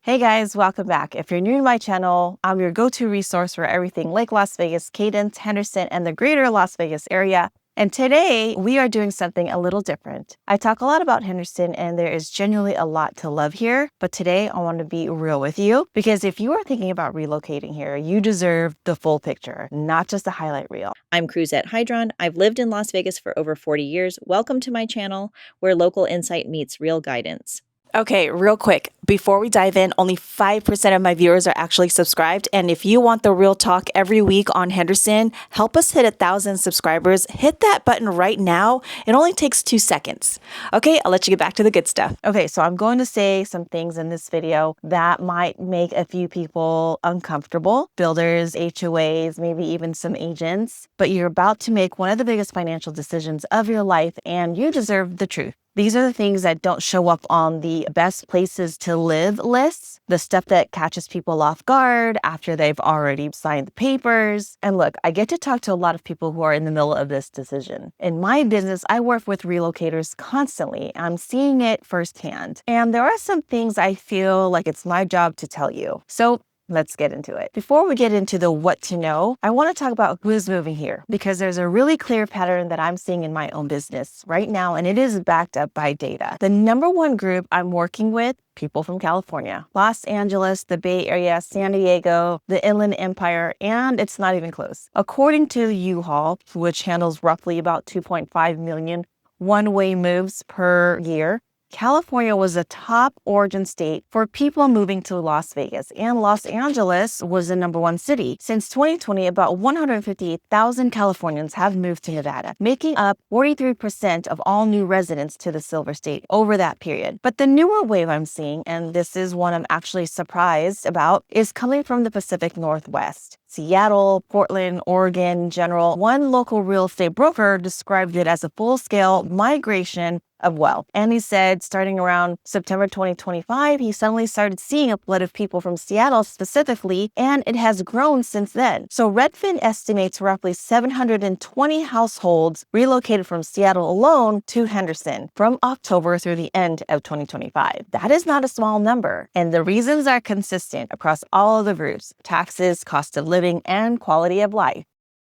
Hey guys, welcome back. If you're new to my channel, I'm your go-to resource for everything Lake Las Vegas, Cadence, Henderson, and the greater Las Vegas area. And today we are doing something a little different. I talk a lot about Henderson and there is genuinely a lot to love here, but today I want to be real with you because if you are thinking about relocating here, you deserve the full picture, not just a highlight reel. I'm Cruzette Hydron. I've lived in Las Vegas for over 40 years. Welcome to my channel, where local insight meets real guidance. Okay, real quick, before we dive in, only 5% of my viewers are actually subscribed. And if you want the real talk every week on Henderson, help us hit 1,000 subscribers. Hit that button right now. It only takes 2 seconds. Okay, I'll let you get back to the good stuff. Okay, so I'm going to say some things in this video that might make a few people uncomfortable. Builders, HOAs, maybe even some agents. But you're about to make one of the biggest financial decisions of your life and you deserve the truth. These are the things that don't show up on the best places to live lists, the stuff that catches people off guard after they've already signed the papers. And look, I get to talk to a lot of people who are in the middle of this decision. In my business, I work with relocators constantly. I'm seeing it firsthand. And there are some things I feel like it's my job to tell you. So let's get into it. Before we get into the what to know, I want to talk about who's moving here because there's a really clear pattern that I'm seeing in my own business right now, and it is backed up by data. The number one group I'm working with, people from California, Los Angeles, the Bay Area, San Diego, the Inland Empire, and it's not even close. According to U-Haul, which handles roughly about 2.5 million one-way moves per year, California was a top origin state for people moving to Las Vegas, and Los Angeles was the number one city. Since 2020, about 158,000 Californians have moved to Nevada, making up 43% of all new residents to the Silver State over that period. But the newer wave I'm seeing, and this is one I'm actually surprised about, is coming from the Pacific Northwest. Seattle, Portland, Oregon in general. One local real estate broker described it as a full-scale migration of wealth. And he said starting around September 2025, he suddenly started seeing a flood of people from Seattle specifically, and it has grown since then. So Redfin estimates roughly 720 households relocated from Seattle alone to Henderson from October through the end of 2025. That is not a small number. And the reasons are consistent across all of the groups: taxes, cost of living, and quality of life.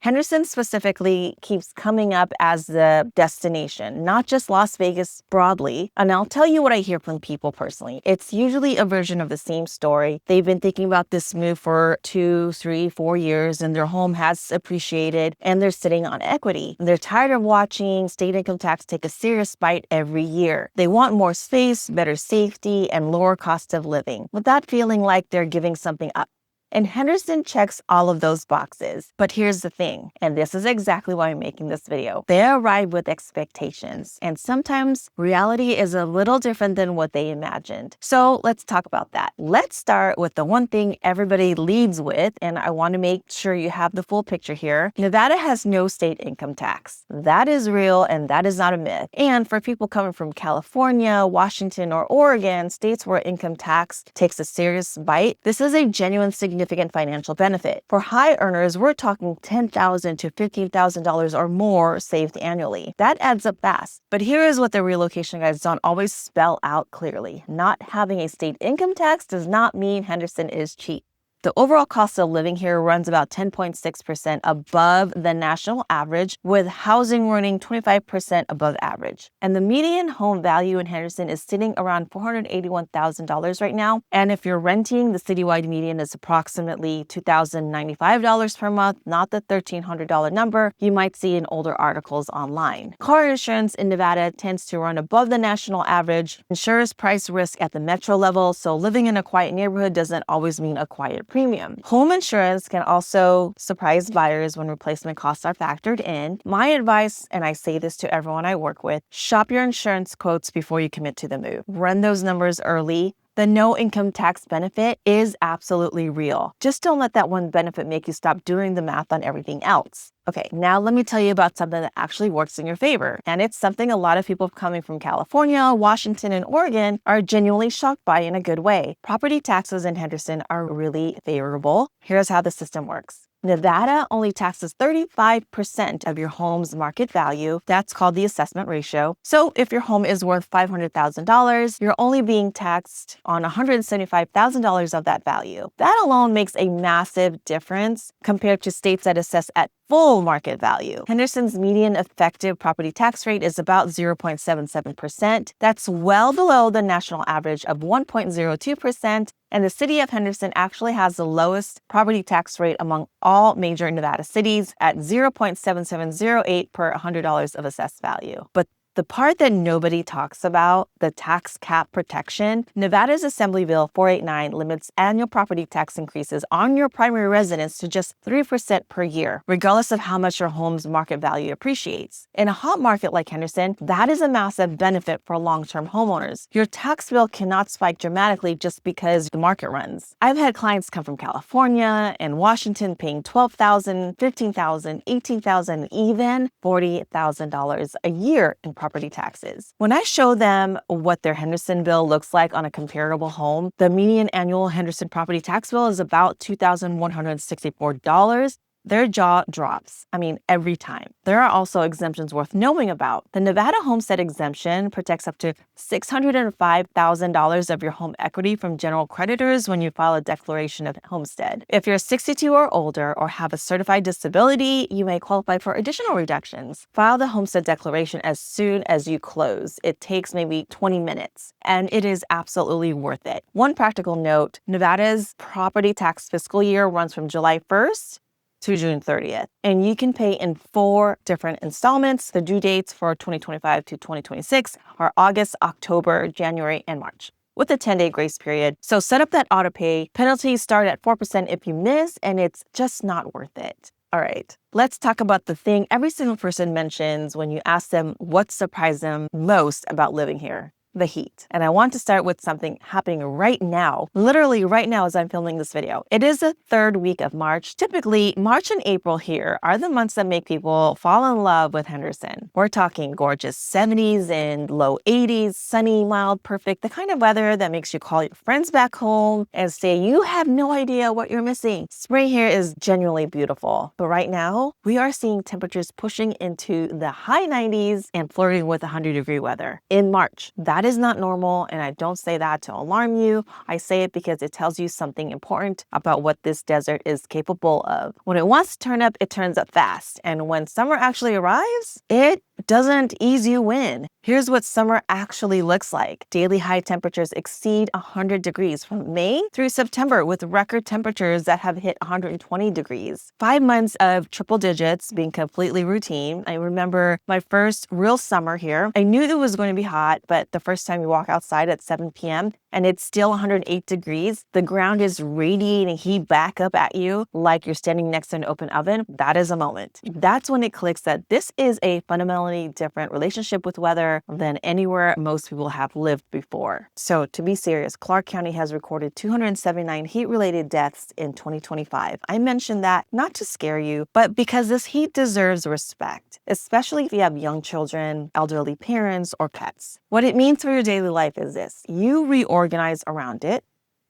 Henderson specifically keeps coming up as the destination, not just Las Vegas broadly. And I'll tell you what I hear from people personally. It's usually a version of the same story. They've been thinking about this move for 2, 3, 4 years, and their home has appreciated, and they're sitting on equity. They're tired of watching state income tax take a serious bite every year. They want more space, better safety, and lower cost of living, without feeling like they're giving something up. And Henderson checks all of those boxes. But here's the thing, and this is exactly why I'm making this video. They arrive with expectations, and sometimes reality is a little different than what they imagined. So let's talk about that. Let's start with the one thing everybody leads with, and I want to make sure you have the full picture here. Nevada has no state income tax. That is real, and that is not a myth. And for people coming from California, Washington, or Oregon, states where income tax takes a serious bite, this is a genuine significant financial benefit. For high earners, we're talking $10,000 to $15,000 or more saved annually. That adds up fast. But here is what the relocation guides don't always spell out clearly. Not having a state income tax does not mean Henderson is cheap. The overall cost of living here runs about 10.6% above the national average, with housing running 25% above average. And the median home value in Henderson is sitting around $481,000 right now. And if you're renting, the citywide median is approximately $2,095 per month, not the $1,300 number you might see in older articles online. Car insurance in Nevada tends to run above the national average. Insurers price risk at the metro level, so living in a quiet neighborhood doesn't always mean a quiet premium. Home insurance can also surprise buyers when replacement costs are factored in. My advice, and I say this to everyone I work with, shop your insurance quotes before you commit to the move. Run those numbers early. The no income tax benefit is absolutely real. Just don't let that one benefit make you stop doing the math on everything else. Okay, now let me tell you about something that actually works in your favor. And it's something a lot of people coming from California, Washington, and Oregon are genuinely shocked by in a good way. Property taxes in Henderson are really favorable. Here's how the system works. Nevada only taxes 35% of your home's market value. That's called the assessment ratio. So if your home is worth $500,000, you're only being taxed on $175,000 of that value. That alone makes a massive difference compared to states that assess at full market value. Henderson's median effective property tax rate is about 0.77%. That's well below the national average of 1.02%. And the city of Henderson actually has the lowest property tax rate among all major Nevada cities at 0.7708 per $100 of assessed value. But the part that nobody talks about, the tax cap protection, Nevada's Assembly Bill 489 limits annual property tax increases on your primary residence to just 3% per year, regardless of how much your home's market value appreciates. In a hot market like Henderson, that is a massive benefit for long-term homeowners. Your tax bill cannot spike dramatically just because the market runs. I've had clients come from California and Washington paying $12,000, $15,000, $18,000, even $40,000 a year in property taxes. When I show them what their Henderson bill looks like on a comparable home, the median annual Henderson property tax bill is about $2,164. Their jaw drops. Every time. There are also exemptions worth knowing about. The Nevada homestead exemption protects up to $605,000 of your home equity from general creditors when you file a declaration of homestead. If you're 62 or older or have a certified disability, you may qualify for additional reductions. File the homestead declaration as soon as you close. It takes maybe 20 minutes, and it is absolutely worth it. One practical note, Nevada's property tax fiscal year runs from July 1st to June 30th. And you can pay in 4 different installments. The due dates for 2025 to 2026 are August, October, January, and March, with a 10-day grace period. So set up that auto pay. Penalties start at 4% if you miss, and it's just not worth it. All right, let's talk about the thing every single person mentions when you ask them what surprised them most about living here. The heat. And I want to start with something happening right now, literally right now as I'm filming this video. It is the 3rd week of March. Typically, March and April here are the months that make people fall in love with Henderson. We're talking gorgeous 70s and low 80s, sunny, mild, perfect, the kind of weather that makes you call your friends back home and say you have no idea what you're missing. Spring here is genuinely beautiful. But right now, we are seeing temperatures pushing into the high 90s and flirting with 100-degree weather in March. That is not normal, and I don't say that to alarm you. I say it because it tells you something important about what this desert is capable of. When it wants to turn up, it turns up fast. And when summer actually arrives, it doesn't ease you in. Here's what summer actually looks like. Daily high temperatures exceed 100 degrees from May through September, with record temperatures that have hit 120 degrees. 5 months of triple digits being completely routine. I remember my first real summer here. I knew it was going to be hot, but the first time you walk outside at 7 p.m., and it's still 108 degrees, the ground is radiating heat back up at you like you're standing next to an open oven. That is a moment. That's when it clicks that this is a fundamentally different relationship with weather than anywhere most people have lived before. So to be serious, Clark County has recorded 279 heat-related deaths in 2025. I mentioned that not to scare you, but because this heat deserves respect, especially if you have young children, elderly parents, or pets. What it means for your daily life is this: you reorganize around it.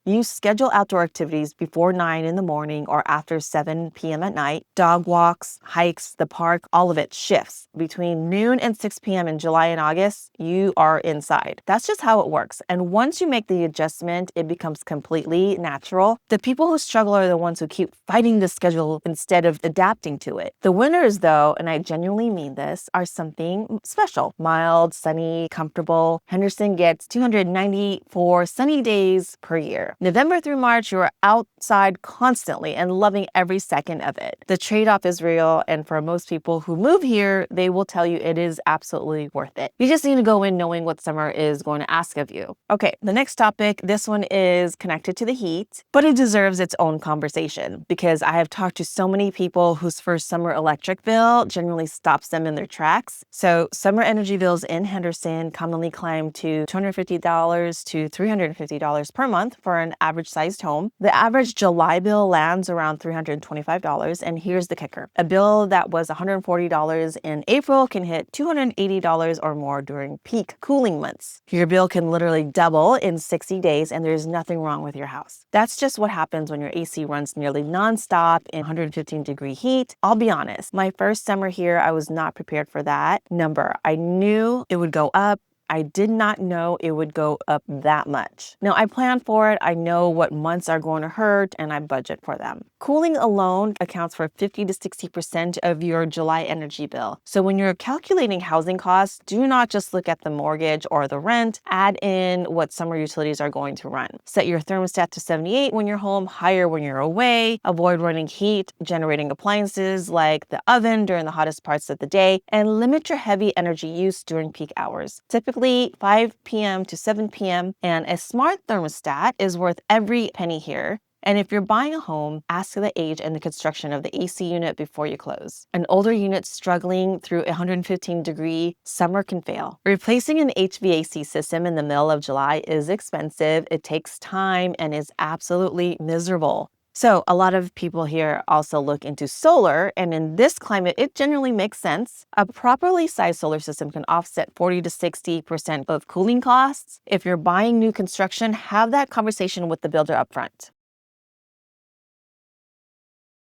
You schedule outdoor activities before 9 in the morning or after 7 p.m. at night. Dog walks, hikes, the park, all of it shifts. Between noon and 6 p.m. in July and August, you are inside. That's just how it works. And once you make the adjustment, it becomes completely natural. The people who struggle are the ones who keep fighting the schedule instead of adapting to it. The winners, though, and I genuinely mean this, are something special. Mild, sunny, comfortable. Henderson gets 294 sunny days per year. November through March, you are outside constantly and loving every second of it. The trade-off is real, and for most people who move here, they will tell you it is absolutely worth it. You just need to go in knowing what summer is going to ask of you. Okay, the next topic, this one is connected to the heat, but it deserves its own conversation because I have talked to so many people whose first summer electric bill generally stops them in their tracks. So summer energy bills in Henderson commonly climb to $250 to $350 per month for an average sized home, the average July bill lands around $325. And here's the kicker. A bill that was $140 in April can hit $280 or more during peak cooling months. Your bill can literally double in 60 days and there's nothing wrong with your house. That's just what happens when your AC runs nearly nonstop in 115-degree heat. I'll be honest, my first summer here, I was not prepared for that number. I knew it would go up. I did not know it would go up that much. Now, I plan for it. I know what months are going to hurt and I budget for them. Cooling alone accounts for 50 to 60% of your July energy bill. So when you're calculating housing costs, do not just look at the mortgage or the rent. Add in what summer utilities are going to run. Set your thermostat to 78 when you're home, higher when you're away. Avoid running heat generating appliances like the oven during the hottest parts of the day, and limit your heavy energy use during peak hours. Typically 5 p.m. to 7 p.m. and a smart thermostat is worth every penny here. And if you're buying a home, ask the age and the construction of the AC unit before you close. An older unit struggling through a 115-degree summer can fail. Replacing an HVAC system in the middle of July is expensive, it takes time, and is absolutely miserable. So a lot of people here also look into solar, and in this climate, it generally makes sense. A properly sized solar system can offset 40 to 60% of cooling costs. If you're buying new construction, have that conversation with the builder upfront.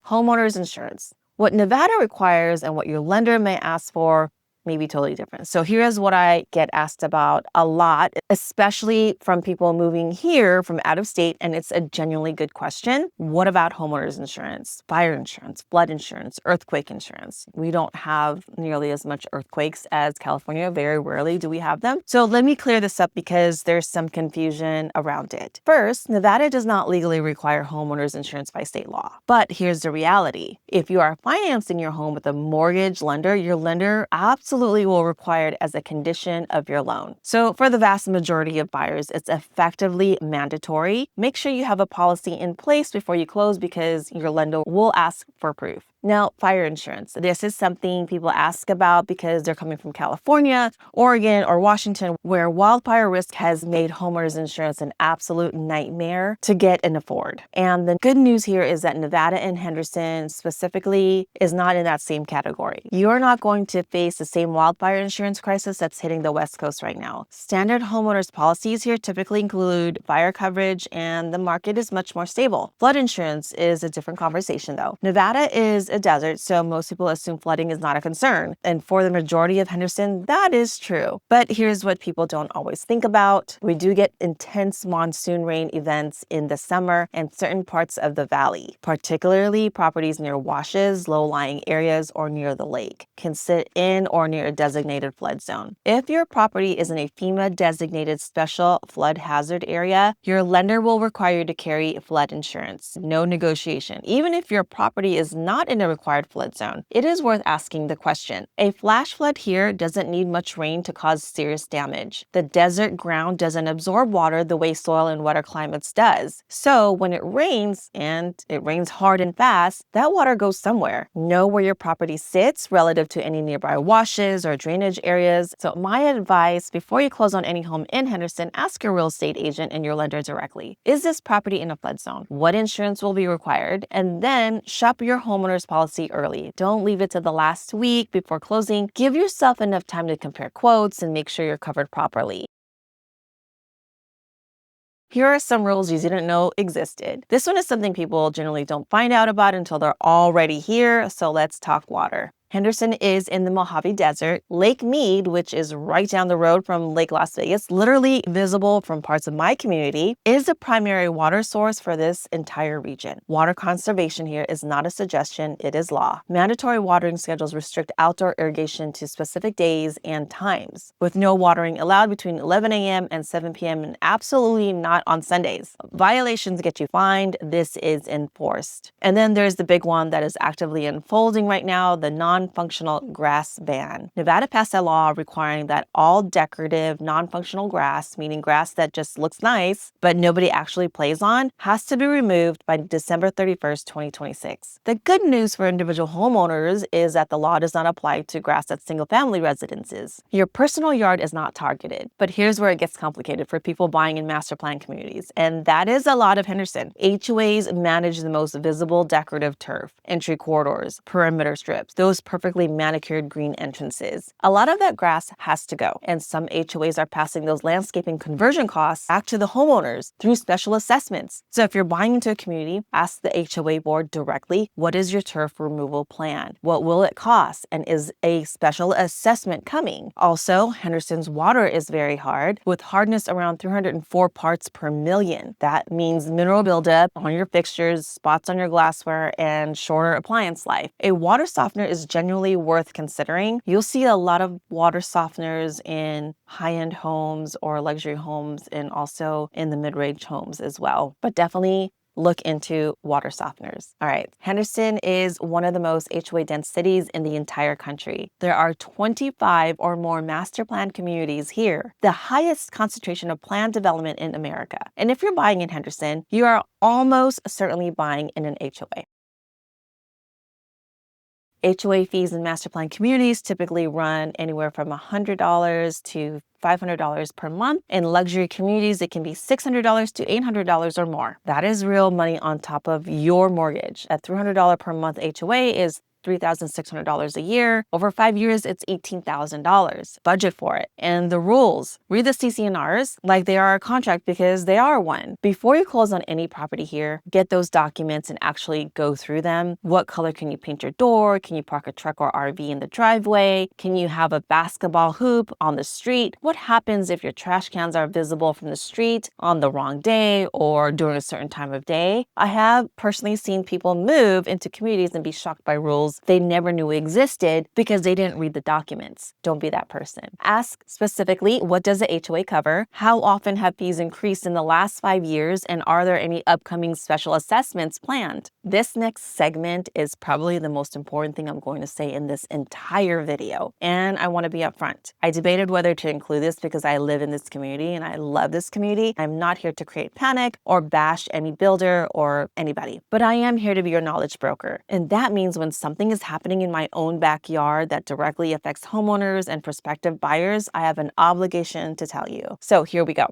Homeowners insurance. What Nevada requires and what your lender may ask for may be totally different. So here's what I get asked about a lot, especially from people moving here from out of state, and it's a genuinely good question. What about homeowners insurance, fire insurance, flood insurance, earthquake insurance? We don't have nearly as much earthquakes as California. Very rarely do we have them. So let me clear this up because there's some confusion around it. First, Nevada does not legally require homeowners insurance by state law. But here's the reality. If you are financing your home with a mortgage lender, your lender absolutely will require it as a condition of your loan. So for the vast majority of buyers, it's effectively mandatory. Make sure you have a policy in place before you close because your lender will ask for proof. Now, fire insurance. This is something people ask about because they're coming from California, Oregon, or Washington, where wildfire risk has made homeowners insurance an absolute nightmare to get and afford. And the good news here is that Nevada and Henderson specifically is not in that same category. You're not going to face the same wildfire insurance crisis that's hitting the West Coast right now. Standard homeowners policies here typically include fire coverage, and the market is much more stable. Flood insurance is a different conversation, though. Nevada is a desert, so most people assume flooding is not a concern. And for the majority of Henderson, that is true. But here's what people don't always think about. We do get intense monsoon rain events in the summer and certain parts of the valley, particularly properties near washes, low-lying areas, or near the lake, can sit in or near a designated flood zone. If your property is in a FEMA-designated special flood hazard area, your lender will require you to carry flood insurance. No negotiation. Even if your property is not in a required flood zone, it is worth asking the question. A flash flood here doesn't need much rain to cause serious damage. The desert ground doesn't absorb water the way soil in wetter climates does. So when it rains, and it rains hard and fast, that water goes somewhere. Know where your property sits relative to any nearby washes or drainage areas. So my advice, before you close on any home in Henderson, ask your real estate agent and your lender directly. Is this property in a flood zone? What insurance will be required? And then shop your homeowner's policy early. Don't leave it to the last week before closing. Give yourself enough time to compare quotes and make sure you're covered properly. Here are some rules you didn't know existed. This one is something people generally don't find out about until they're already here, so let's talk water. Henderson is in the Mojave Desert. Lake Mead, which is right down the road from Lake Las Vegas, literally visible from parts of my community, is the primary water source for this entire region. Water conservation here is not a suggestion, it is law. Mandatory watering schedules restrict outdoor irrigation to specific days and times, with no watering allowed between 11 a.m. and 7 p.m. and absolutely not on Sundays. Violations get you fined. This is enforced. And then there's the big one that is actively unfolding right now, the nonfunctional non-functional grass ban. Nevada passed a law requiring that all decorative non-functional grass, meaning grass that just looks nice but nobody actually plays on, has to be removed by December 31st, 2026. The good news for individual homeowners is that the law does not apply to grass at single-family residences. Your personal yard is not targeted, but here's where it gets complicated for people buying in master plan communities, and that is a lot of Henderson. HOAs manage the most visible decorative turf, entry corridors, perimeter strips, those perfectly manicured green entrances. A lot of that grass has to go, and some HOAs are passing those landscaping conversion costs back to the homeowners through special assessments. So if you're buying into a community, ask the HOA board directly, what is your turf removal plan? What will it cost? And is a special assessment coming? Also, Henderson's water is very hard, with hardness around 304 parts per million. That means mineral buildup on your fixtures, spots on your glassware, and shorter appliance life. A water softener is genuinely worth considering. You'll see a lot of water softeners in high-end homes or luxury homes, and also in the mid-range homes as well. But definitely look into water softeners. All right, Henderson is one of the most HOA dense cities in the entire country. There are 25 or more master plan communities here, the highest concentration of planned development in America. And if you're buying in Henderson, you are almost certainly buying in an HOA. HOA fees in master plan communities typically run anywhere from $100 to $500 per month. In luxury communities, it can be $600 to $800 or more. That is real money on top of your mortgage. A $300 per month HOA is $3,600 a year. Over 5 years, it's $18,000. Budget for it. And the rules. Read the CC&Rs like they are a contract, because they are one. Before you close on any property here, get those documents and actually go through them. What color can you paint your door? Can you park a truck or RV in the driveway? Can you have a basketball hoop on the street? What happens if your trash cans are visible from the street on the wrong day or during a certain time of day? I have personally seen people move into communities and be shocked by rules they never knew existed because they didn't read the documents. Don't be that person. Ask specifically, what does the HOA cover? How often have fees increased in the last 5 years? And are there any upcoming special assessments planned? This next segment is probably the most important thing I'm going to say in this entire video. And I want to be upfront. I debated whether to include this because I live in this community and I love this community. I'm not here to create panic or bash any builder or anybody, but I am here to be your knowledge broker. And that means when something is happening in my own backyard that directly affects homeowners and prospective buyers, I have an obligation to tell you. So here we go.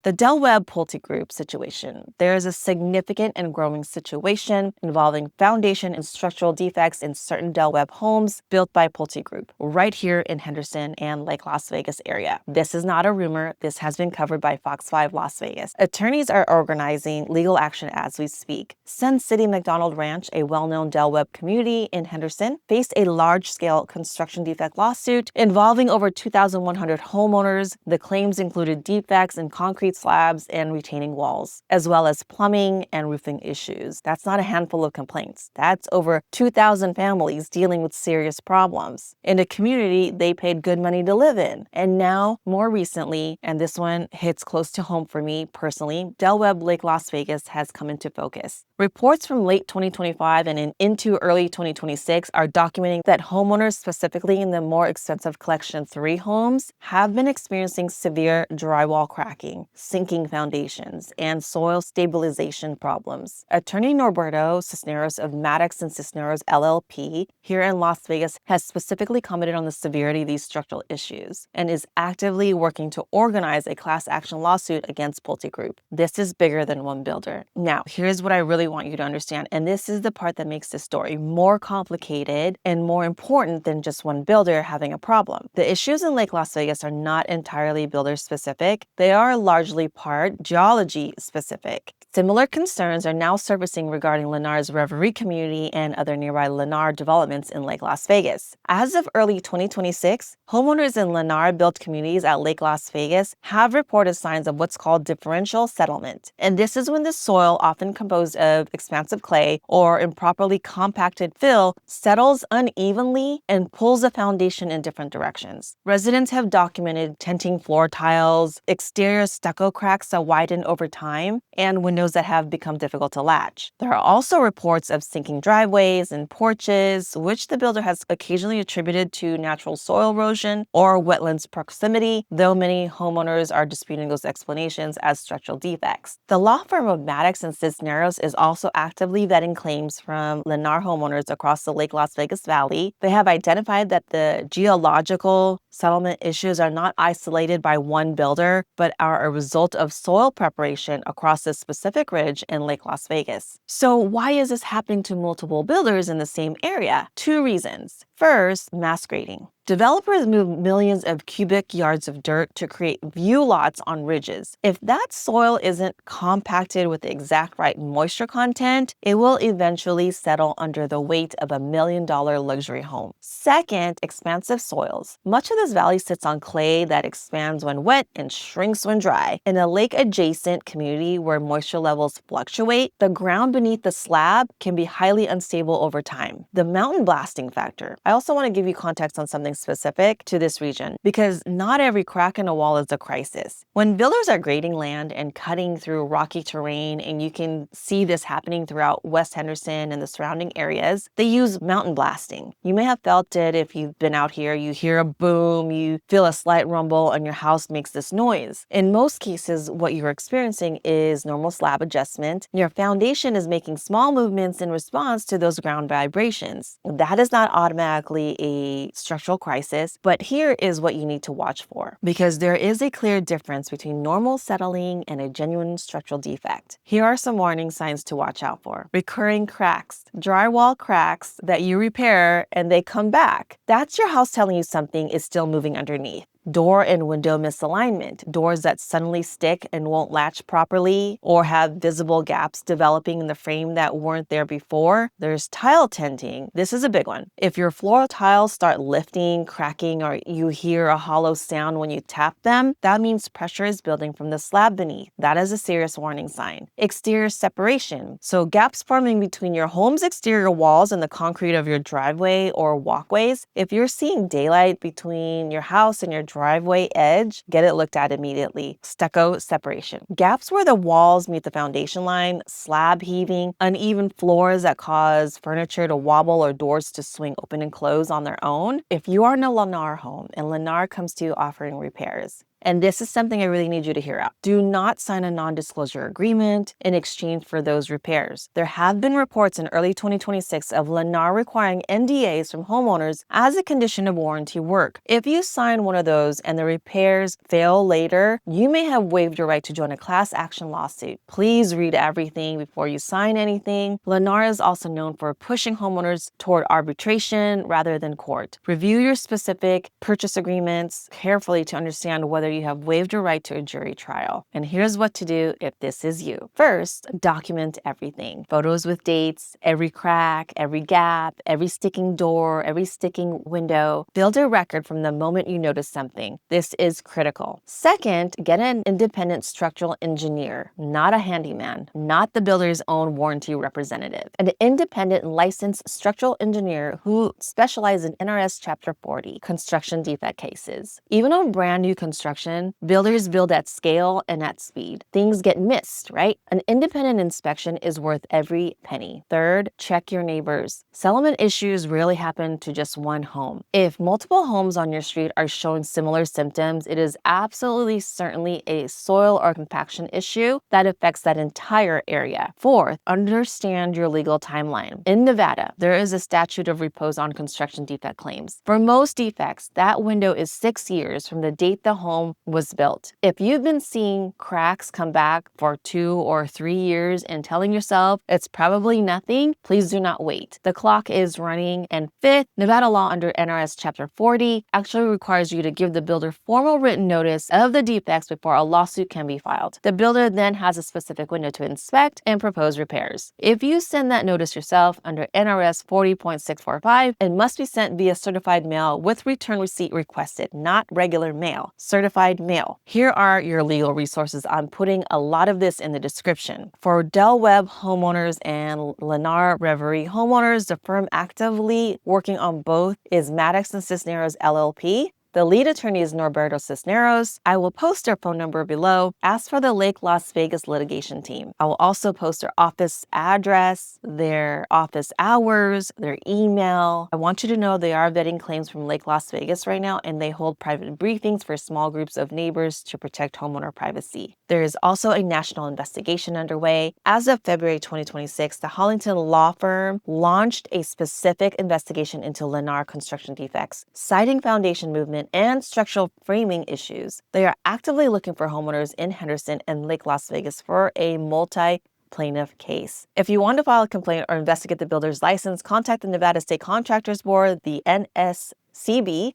The Webb PulteGroup situation. There is a significant and growing situation involving foundation and structural defects in certain Webb homes built by PulteGroup right here in Henderson and Lake Las Vegas area. This is not a rumor. This has been covered by Fox 5 Las Vegas. Attorneys are organizing legal action as we speak. Sun City MacDonald Ranch, a well-known Webb community in Henderson, faced a large-scale construction defect lawsuit involving over 2,100 homeowners. The claims included defects in concrete slabs and retaining walls, as well as plumbing and roofing issues. That's not a handful of complaints. That's over 2,000 families dealing with serious problems in a community they paid good money to live in. And now, more recently, and this one hits close to home for me personally, Webb Lake Las Vegas has come into focus. Reports from late 2025 and into early 2026 are documenting that homeowners, specifically in the more expensive Collection 3 homes, have been experiencing severe drywall cracking, sinking foundations, and soil stabilization problems. Attorney Norberto Cisneros of Maddox and Cisneros LLP here in Las Vegas has specifically commented on the severity of these structural issues and is actively working to organize a class action lawsuit against PulteGroup. This is bigger than one builder. Now, here's what I really want you to understand, and this is the part that makes this story more complicated and more important than just one builder having a problem. The issues in Lake Las Vegas are not entirely builder specific. They are largely part geology specific. Similar concerns are now surfacing regarding Lennar's Reverie community and other nearby Lennar developments in Lake Las Vegas. As of early 2026, homeowners in Lennar-built communities at Lake Las Vegas have reported signs of what's called differential settlement. And this is when the soil, often composed of of expansive clay or improperly compacted fill settles unevenly and pulls the foundation in different directions. Residents have documented tenting floor tiles, exterior stucco cracks that widen over time, and windows that have become difficult to latch. There are also reports of sinking driveways and porches, which the builder has occasionally attributed to natural soil erosion or wetlands proximity, though many homeowners are disputing those explanations as structural defects. The law firm of Maddox and Cisneros is also actively vetting claims from Lennar homeowners across the Lake Las Vegas Valley. They have identified that the geological settlement issues are not isolated by one builder, but are a result of soil preparation across this specific ridge in Lake Las Vegas. So why is this happening to multiple builders in the same area? Two reasons. First, mass grading. Developers move millions of cubic yards of dirt to create view lots on ridges. If that soil isn't compacted with the exact right moisture content, it will eventually settle under the weight of $1 million luxury home. Second, expansive soils. Much of this valley sits on clay that expands when wet and shrinks when dry. In a lake-adjacent community where moisture levels fluctuate, the ground beneath the slab can be highly unstable over time. The mountain blasting factor. I also want to give you context on something specific to this region because not every crack in a wall is a crisis. When builders are grading land and cutting through rocky terrain, and you can see this happening throughout West Henderson and the surrounding areas, they use mountain blasting. You may have felt it if you've been out here. You hear a boom, you feel a slight rumble, and your house makes this noise. In most cases, what you're experiencing is normal slab adjustment. Your foundation is making small movements in response to those ground vibrations. That is not automatically a structural crisis, but here is what you need to watch for, because there is a clear difference between normal settling and a genuine structural defect. Here are some warning signs to watch out for. Recurring cracks, drywall cracks that you repair and they come back. That's your house telling you something is still moving underneath. Door and window misalignment, doors that suddenly stick and won't latch properly or have visible gaps developing in the frame that weren't there before. There's tile tenting. This is a big one. If your floor tiles start lifting, cracking, or you hear a hollow sound when you tap them, that means pressure is building from the slab beneath. That is a serious warning sign. Exterior separation. So gaps forming between your home's exterior walls and the concrete of your driveway or walkways. If you're seeing daylight between your house and your driveway edge, get it looked at immediately. Stucco separation. Gaps where the walls meet the foundation line, slab heaving, uneven floors that cause furniture to wobble or doors to swing open and close on their own. If you are in a Lennar home and Lennar comes to you offering repairs, and this is something I really need you to hear out. Do not sign a non-disclosure agreement in exchange for those repairs. There have been reports in early 2026 of Lennar requiring NDAs from homeowners as a condition of warranty work. If you sign one of those and the repairs fail later, you may have waived your right to join a class action lawsuit. Please read everything before you sign anything. Lennar is also known for pushing homeowners toward arbitration rather than court. Review your specific purchase agreements carefully to understand whether you have waived your right to a jury trial. And here's what to do if this is you. First, document everything. Photos with dates, every crack, every gap, every sticking door, every sticking window. Build a record from the moment you notice something. This is critical. Second, get an independent structural engineer, not a handyman, not the builder's own warranty representative. An independent licensed structural engineer who specializes in NRS Chapter 40, construction defect cases. Even on brand new construction, builders build at scale and at speed. Things get missed, right? An independent inspection is worth every penny. Third, check your neighbors. Settlement issues rarely happen to just one home. If multiple homes on your street are showing similar symptoms, it is absolutely certainly a soil or compaction issue that affects that entire area. Fourth, understand your legal timeline. In Nevada, there is a statute of repose on construction defect claims. For most defects, that window is 6 years from the date the home was built. If you've been seeing cracks come back for 2 or 3 years and telling yourself it's probably nothing, please do not wait. The clock is running. And fifth, Nevada law under NRS Chapter 40 actually requires you to give the builder formal written notice of the defects before a lawsuit can be filed. The builder then has a specific window to inspect and propose repairs. If you send that notice yourself under NRS 40.645, it must be sent via certified mail with return receipt requested, not regular mail. Certified certified mail. Here are your legal resources. I'm putting a lot of this in the description. For Webb homeowners and Lennar Reverie homeowners, the firm actively working on both is Maddox and Cisneros LLP. The lead attorney is Norberto Cisneros. I will post their phone number below. Ask for the Lake Las Vegas litigation team. I will also post their office address, their office hours, their email. I want you to know they are vetting claims from Lake Las Vegas right now, and they hold private briefings for small groups of neighbors to protect homeowner privacy. There is also a national investigation underway. As of February 2026, the Hollington law firm launched a specific investigation into Lennar construction defects, citing foundation movement and structural framing issues. They are actively looking for homeowners in Henderson and Lake Las Vegas for a multi-plaintiff case. If you want to file a complaint or investigate the builder's license, contact the Nevada State Contractors Board, the NSCB.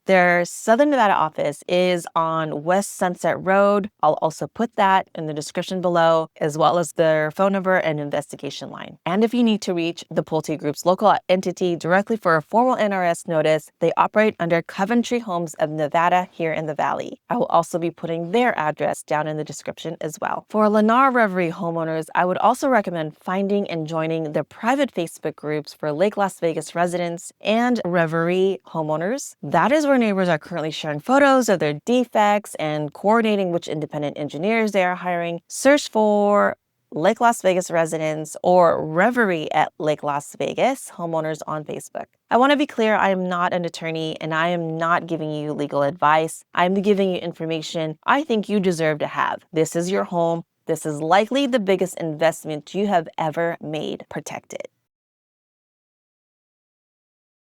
Their Southern Nevada office is on West Sunset Road. I'll also put that in the description below, as well as their phone number and investigation line. And if you need to reach the PulteGroup's local entity directly for a formal NRS notice, they operate under Coventry Homes of Nevada here in the Valley. I will also be putting their address down in the description as well. For Lennar Reverie homeowners, I would also recommend finding and joining the private Facebook groups for Lake Las Vegas residents and Reverie homeowners. That is where neighbors are currently sharing photos of their defects and coordinating which independent engineers they are hiring. Search for Lake Las Vegas residents or Reverie at Lake Las Vegas homeowners on Facebook. I want to be clear, I am not an attorney and I am not giving you legal advice. I'm giving you information I think you deserve to have. This is your home. This is likely the biggest investment you have ever made. Protect it.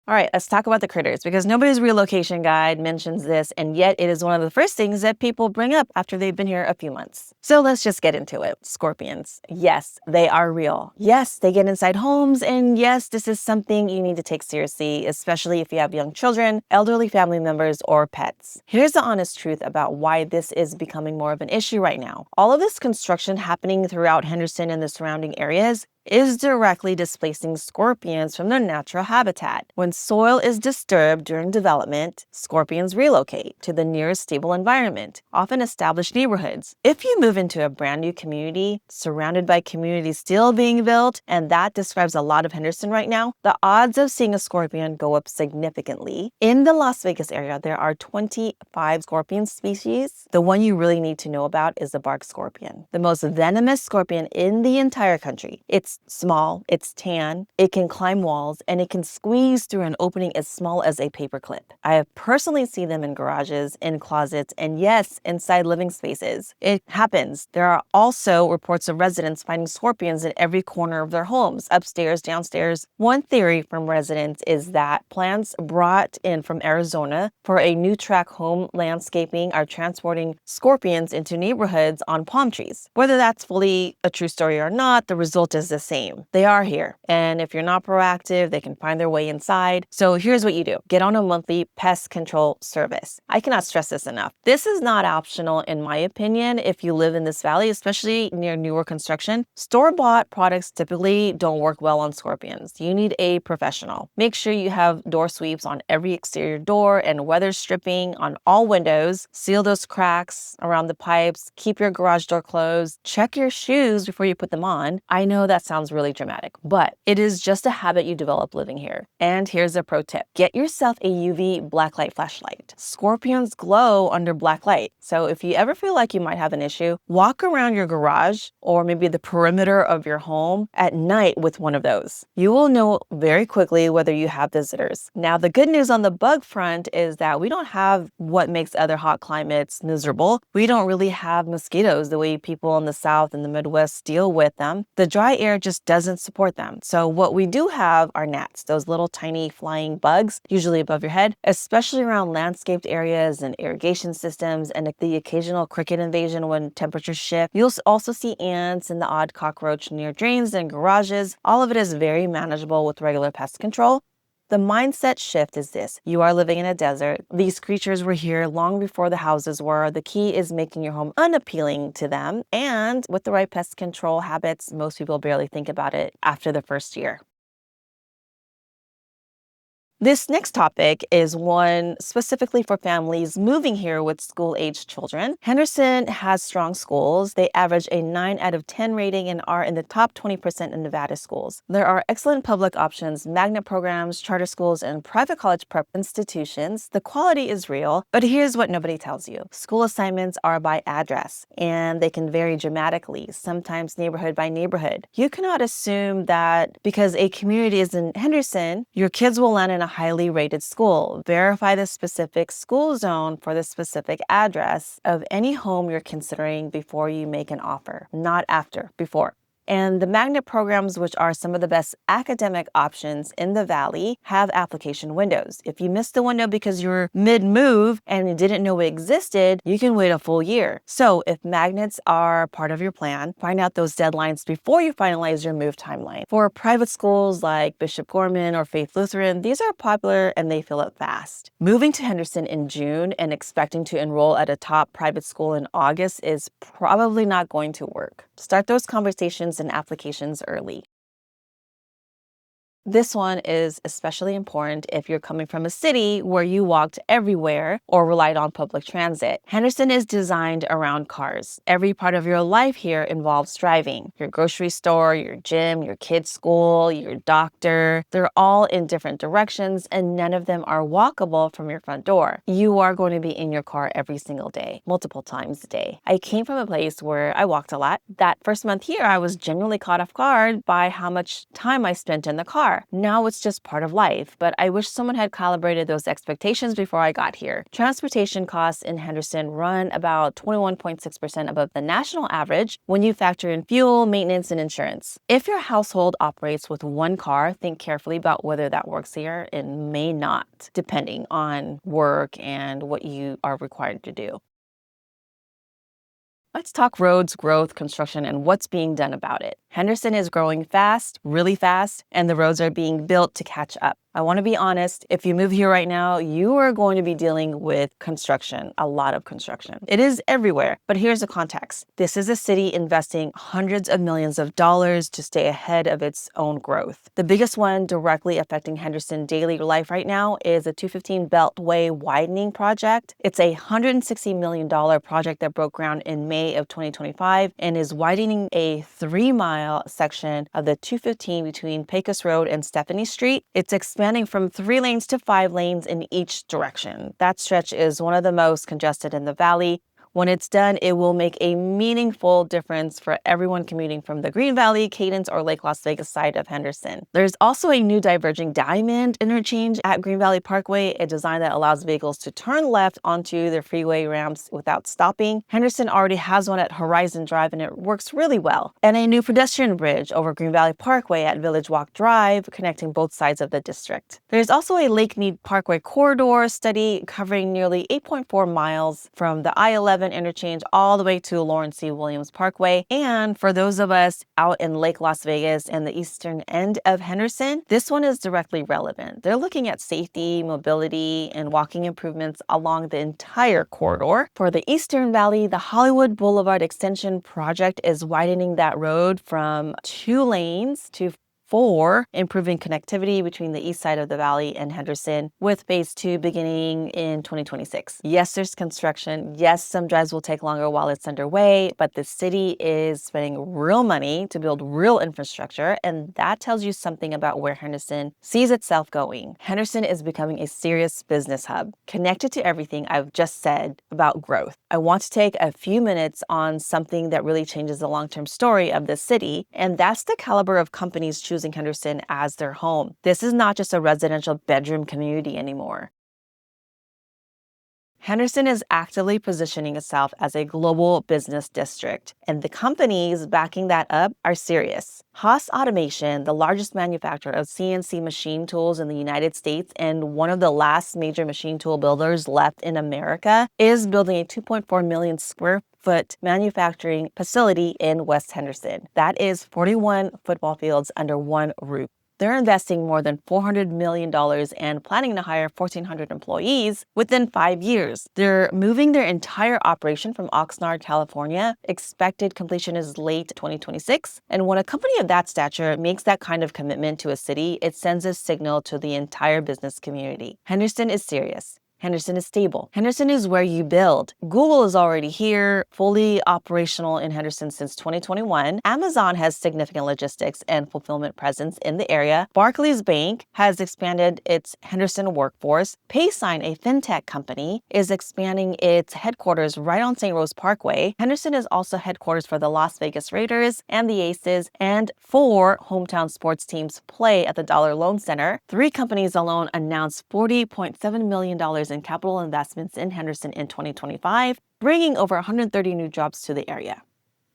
All right, let's talk about the critters, because nobody's relocation guide mentions this, and yet it is one of the first things that people bring up after they've been here a few months. So let's just get into it. Scorpions. Yes, they are real. Yes, they get inside homes, and yes, this is something you need to take seriously, especially if you have young children, elderly family members, or pets. Here's the honest truth about why this is becoming more of an issue right now. All of this construction happening throughout Henderson and the surrounding areas is directly displacing scorpions from their natural habitat. When soil is disturbed during development, scorpions relocate to the nearest stable environment, often established neighborhoods. If you move into a brand new community, surrounded by communities still being built, and that describes a lot of Henderson right now, the odds of seeing a scorpion go up significantly. In the Las Vegas area, there are 25 scorpion species. The one you really need to know about is the bark scorpion, the most venomous scorpion in the entire country. It's small, it's tan, it can climb walls, and it can squeeze through an opening as small as a paperclip. I have personally seen them in garages, in closets, and yes, inside living spaces. It happens. There are also reports of residents finding scorpions in every corner of their homes, upstairs, downstairs. One theory from residents is that plants brought in from Arizona for a new track home landscaping are transporting scorpions into neighborhoods on palm trees. Whether that's fully a true story or not, the result is the same. They are here, and if you're not proactive, they can find their way inside. So here's what you do. Get on a monthly pest control service. I cannot stress this enough. This is not optional, in my opinion, if you live in this valley, especially near newer construction. Store-bought products typically don't work well on scorpions. You need a professional. Make sure you have door sweeps on every exterior door and weather stripping on all windows. Seal those cracks around the pipes. Keep your garage door closed. Check your shoes before you put them on. I know that sounds really dramatic, but it is just a habit you develop living here. And here's a pro tip. Get yourself a UV blacklight flashlight. Scorpions glow under black light. So if you ever feel like you might have an issue, walk around your garage or maybe the perimeter of your home at night with one of those. You will know very quickly whether you have visitors. Now, the good news on the bug front is that we don't have what makes other hot climates miserable. We don't really have mosquitoes the way people in the South and the Midwest deal with them. The dry air just doesn't support them. So what we do have are gnats, those little tiny flying bugs, usually above your head, especially around landscaped areas and irrigation systems, and the occasional cricket invasion when temperatures shift. You'll also see ants and the odd cockroach near drains and garages. All of it is very manageable with regular pest control. The mindset shift is this. You are living in a desert. These creatures were here long before the houses were. The key is making your home unappealing to them. And with the right pest control habits, most people barely think about it after the first year. This next topic is one specifically for families moving here with school-aged children. Henderson has strong schools. They average a 9 out of 10 rating and are in the top 20% in Nevada schools. There are excellent public options, magnet programs, charter schools, and private college prep institutions. The quality is real, but here's what nobody tells you. School assignments are by address, and they can vary dramatically, sometimes neighborhood by neighborhood. You cannot assume that because a community is in Henderson, your kids will land in a highly rated school. Verify the specific school zone for the specific address of any home you're considering before you make an offer, not after, before. And the magnet programs, which are some of the best academic options in the Valley, have application windows. If you missed the window because you're mid-move and you didn't know it existed, you can wait a full year. So if magnets are part of your plan, find out those deadlines before you finalize your move timeline. For private schools like Bishop Gorman or Faith Lutheran, these are popular and they fill up fast. Moving to Henderson in June and expecting to enroll at a top private school in August is probably not going to work. Start those conversations and applications early. This one is especially important if you're coming from a city where you walked everywhere or relied on public transit. Henderson is designed around cars. Every part of your life here involves driving. Your grocery store, your gym, your kids' school, your doctor, they're all in different directions and none of them are walkable from your front door. You are going to be in your car every single day, multiple times a day. I came from a place where I walked a lot. That first month here, I was genuinely caught off guard by how much time I spent in the car. Now it's just part of life, but I wish someone had calibrated those expectations before I got here. Transportation costs in Henderson run about 21.6% above the national average when you factor in fuel, maintenance, and insurance. If your household operates with one car, think carefully about whether that works here. It may not, depending on work and what you are required to do. Let's talk roads, growth, construction, and what's being done about it. Henderson is growing fast, really fast, and the roads are being built to catch up. I want to be honest, if you move here right now, you are going to be dealing with construction, a lot of construction. It is everywhere, but here's the context. This is a city investing hundreds of millions of dollars to stay ahead of its own growth. The biggest one directly affecting Henderson daily life right now is the 215 Beltway widening project. It's a $160 million project that broke ground in May of 2025 and is widening a 3-mile section of the 215 between Pecos Road and Stephanie Street. It's expanding from 3 lanes to 5 lanes in each direction. That stretch is one of the most congested in the Valley. When it's done, it will make a meaningful difference for everyone commuting from the Green Valley, Cadence, or Lake Las Vegas side of Henderson. There's also a new diverging diamond interchange at Green Valley Parkway, a design that allows vehicles to turn left onto the freeway ramps without stopping. Henderson already has one at Horizon Drive and it works really well. And a new pedestrian bridge over Green Valley Parkway at Village Walk Drive, connecting both sides of the district. There's also a Lake Mead Parkway corridor study covering nearly 8.4 miles from the I-11 interchange all the way to Lawrence C. Williams Parkway. And for those of us out in Lake Las Vegas and the eastern end of Henderson, this one is directly relevant. They're looking at safety, mobility, and walking improvements along the entire corridor. For the Eastern Valley, the Hollywood Boulevard Extension project is widening that road from 2 lanes to 4, improving connectivity between the east side of the valley and Henderson, with phase 2 beginning in 2026. Yes, there's construction. Yes, some drives will take longer while it's underway, but the city is spending real money to build real infrastructure, and that tells you something about where Henderson sees itself going. Henderson is becoming a serious business hub, connected to everything I've just said about growth. I want to take a few minutes on something that really changes the long-term story of the city, and that's the caliber of companies choosing Henderson as their home. This is not just a residential bedroom community anymore. Henderson is actively positioning itself as a global business district, and the companies backing that up are serious. Haas Automation, the largest manufacturer of CNC machine tools in the United States and one of the last major machine tool builders left in America, is building a 2.4 million square foot manufacturing facility in West Henderson. That is 41 football fields under one roof. They're investing more than $400 million and planning to hire 1,400 employees within 5 years. They're moving their entire operation from Oxnard, California. Expected completion is late 2026. And when a company of that stature makes that kind of commitment to a city, it sends a signal to the entire business community. Henderson is serious. Henderson is stable. Henderson is where you build. Google is already here, fully operational in Henderson since 2021. Amazon has significant logistics and fulfillment presence in the area. Barclays Bank has expanded its Henderson workforce. Paysign, a fintech company, is expanding its headquarters right on St. Rose Parkway. Henderson is also headquarters for the Las Vegas Raiders and the Aces, and 4 hometown sports teams play at the Dollar Loan Center. 3 companies alone announced $40.7 million in capital investments in Henderson in 2025, bringing over 130 new jobs to the area.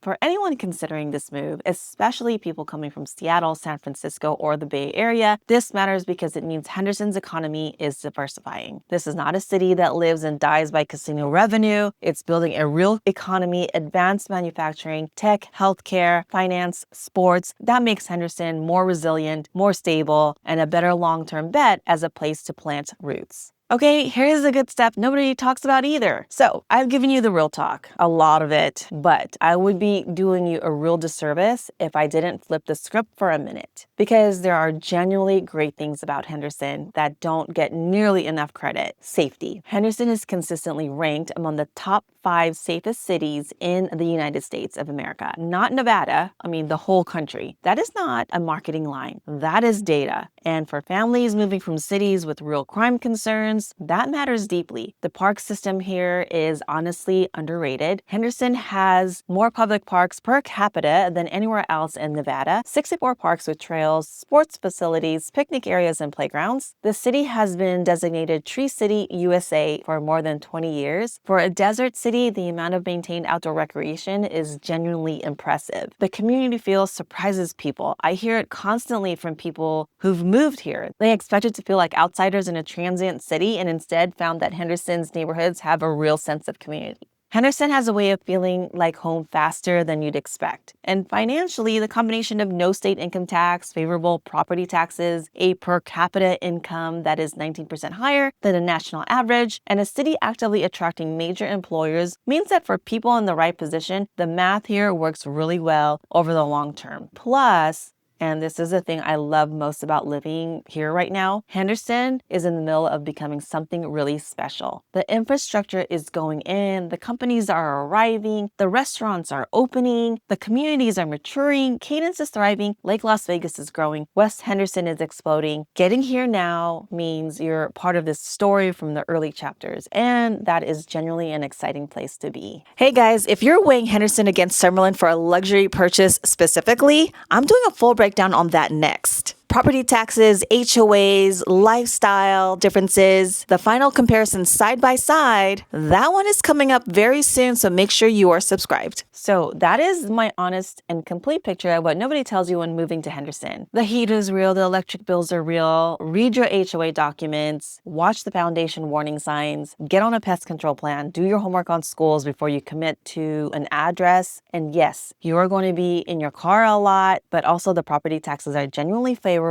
For anyone considering this move, especially people coming from Seattle, San Francisco, or the Bay Area, this matters because it means Henderson's economy is diversifying. This is not a city that lives and dies by casino revenue. It's building a real economy, advanced manufacturing, tech, healthcare, finance, sports. That makes Henderson more resilient, more stable, and a better long-term bet as a place to plant roots. Okay, here's the good stuff nobody talks about either. So I've given you the real talk, a lot of it, but I would be doing you a real disservice if I didn't flip the script for a minute, because there are genuinely great things about Henderson that don't get nearly enough credit. Safety. Henderson is consistently ranked among the top 5 safest cities in the United States of America. Not Nevada, I mean the whole country. That is not a marketing line. That is data. And for families moving from cities with real crime concerns, that matters deeply. The park system here is honestly underrated. Henderson has more public parks per capita than anywhere else in Nevada. 64 parks with trails, sports facilities, picnic areas, and playgrounds. The city has been designated Tree City USA for more than 20 years. For a desert city, the amount of maintained outdoor recreation is genuinely impressive. The community feel surprises people. I hear it constantly from people who've moved here. They expected to feel like outsiders in a transient city and instead found that Henderson's neighborhoods have a real sense of community. Henderson has a way of feeling like home faster than you'd expect. And financially, the combination of no state income tax, favorable property taxes, a per capita income that is 19% higher than the national average, and a city actively attracting major employers means that for people in the right position, the math here works really well over the long term. Plus, and this is the thing I love most about living here right now, Henderson is in the middle of becoming something really special. The infrastructure is going in, the companies are arriving, the restaurants are opening, the communities are maturing, Cadence is thriving, Lake Las Vegas is growing, West Henderson is exploding. Getting here now means you're part of this story from the early chapters, and that is genuinely an exciting place to be. Hey guys, if you're weighing Henderson against Summerlin for a luxury purchase specifically, I'm doing a full breakdown on that next. Property taxes, HOAs, lifestyle differences, the final comparison side by side, that one is coming up very soon, so make sure you are subscribed. So that is my honest and complete picture of what nobody tells you when moving to Henderson. The heat is real, the electric bills are real, read your HOA documents, watch the foundation warning signs, get on a pest control plan, do your homework on schools before you commit to an address, and yes, you are going to be in your car a lot, but also the property taxes are genuinely favorable.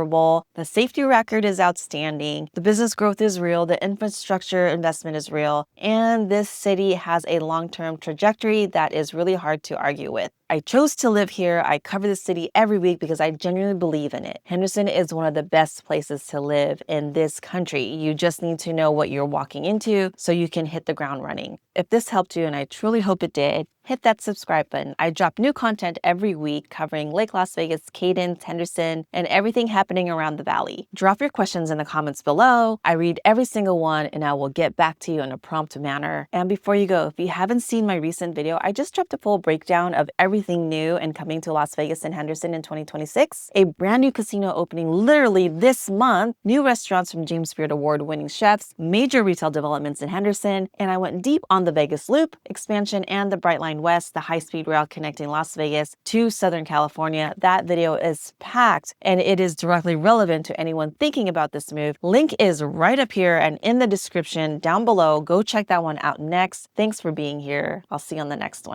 The safety record is outstanding. The business growth is real. The infrastructure investment is real. And this city has a long-term trajectory that is really hard to argue with. I chose to live here. I cover the city every week because I genuinely believe in it. Henderson is one of the best places to live in this country. You just need to know what you're walking into so you can hit the ground running. If this helped you, and I truly hope it did, hit that subscribe button. I drop new content every week covering Lake Las Vegas, Cadence, Henderson, and everything happening around the valley. Drop your questions in the comments below. I read every single one and I will get back to you in a prompt manner. And before you go, if you haven't seen my recent video, I just dropped a full breakdown of everything new and coming to Las Vegas and Henderson in 2026. A brand new casino opening literally this month, new restaurants from James Beard award-winning chefs, major retail developments in Henderson, and I went deep on the Vegas Loop expansion and the Brightline West, the high-speed rail connecting Las Vegas to Southern California. That video is packed and it is directly relevant to anyone thinking about this move. Link is right up here and in the description down below. Go check that one out next. Thanks for being here. I'll see you on the next one.